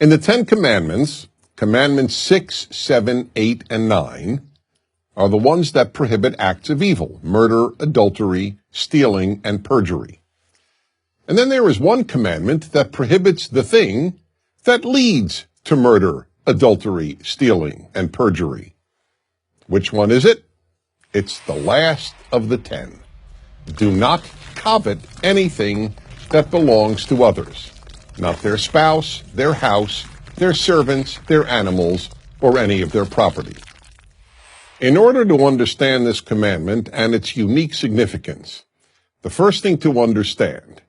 In the Ten Commandments, Commandments 6, 7, 8, and 9 are the ones that prohibit acts of evil: murder, adultery, stealing, and perjury. And then there is one commandment that prohibits the thing that leads to murder, adultery, stealing, and perjury. Which one is it? It's the last of the 10. Do not covet anything that belongs to others, not their spouse, their house, their servants, their animals, or any of their property. In order to understand this commandment and its unique significance, the first thing to understand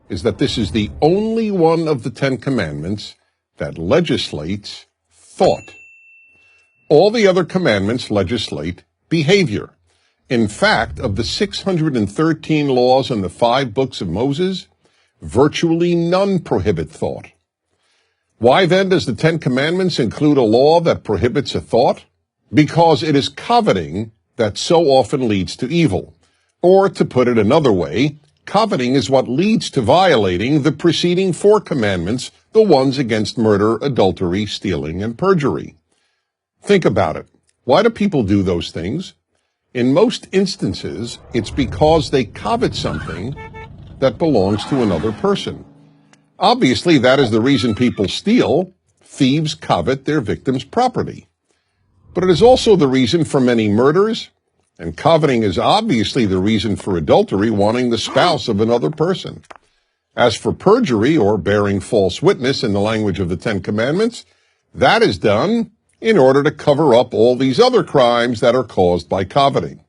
is that this is the only one of the 10 Commandments that legislates thought. All the other commandments legislate behavior. In fact, of the 613 laws in the 5 books of Moses, virtually none prohibit thought. Why then does the 10 Commandments include a law that prohibits a thought? Because it is coveting that so often leads to evil. Or, to put it another way, coveting is what leads to violating the preceding 4 commandments, the ones against murder, adultery, stealing, and perjury. Think about it. Why do people do those things? In most instances, it's because they covet something that belongs to another person. Obviously, that is the reason people steal. Thieves covet their victim's property. But it is also the reason for many murders, and coveting is obviously the reason for adultery, wanting the spouse of another person. As for perjury, or bearing false witness in the language of the 10 Commandments, that is done in order to cover up all these other crimes that are caused by coveting.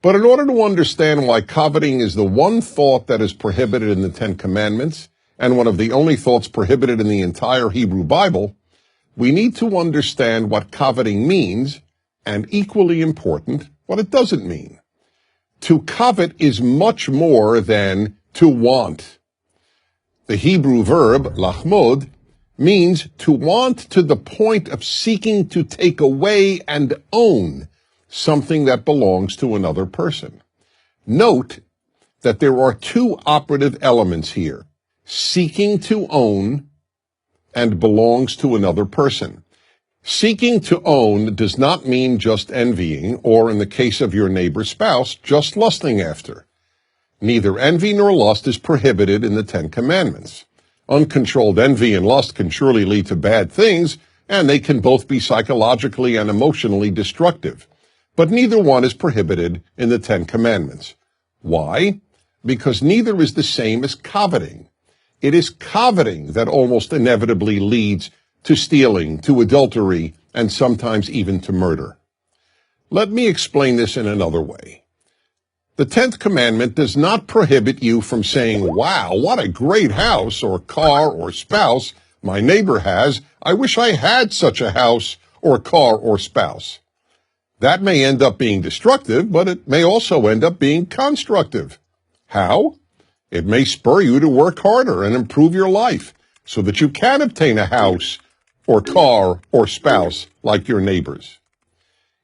But in order to understand why coveting is the one thought that is prohibited in the 10 Commandments, and one of the only thoughts prohibited in the entire Hebrew Bible, we need to understand what coveting means, and equally important, what it doesn't mean. To covet is much more than to want. The Hebrew verb, lachmod, means to want to the point of seeking to take away and own something that belongs to another person. Note that there are 2 operative elements here: seeking to own and belongs to another person. Seeking to own does not mean just envying, or in the case of your neighbor's spouse, just lusting after. Neither envy nor lust is prohibited in the 10 Commandments. Uncontrolled envy and lust can surely lead to bad things, and they can both be psychologically and emotionally destructive. But neither one is prohibited in the 10 Commandments. Why? Because neither is the same as coveting. It is coveting that almost inevitably leads to stealing, to adultery, and sometimes even to murder. Let me explain this in another way. The 10th commandment does not prohibit you from saying, "Wow, what a great house or car or spouse my neighbor has. I wish I had such a house or car or spouse." That may end up being destructive, but it may also end up being constructive. How? It may spur you to work harder and improve your life so that you can obtain a house or car or spouse like your neighbors.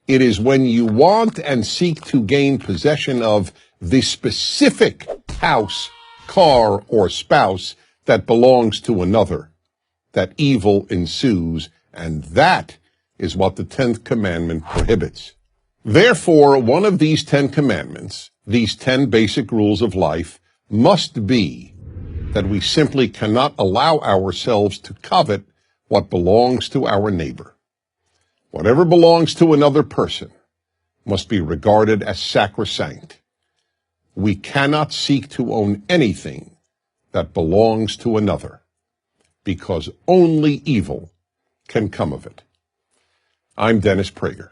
It is when you want and seek to gain possession of the specific house, car, or spouse that belongs to another that evil ensues, and that is what the 10th commandment prohibits. Therefore, one of these 10 commandments, these 10 basic rules of life, must be that we simply cannot allow ourselves to covet what belongs to our neighbor. Whatever belongs to another person must be regarded as sacrosanct. We cannot seek to own anything that belongs to another, because only evil can come of it. I'm Dennis Prager.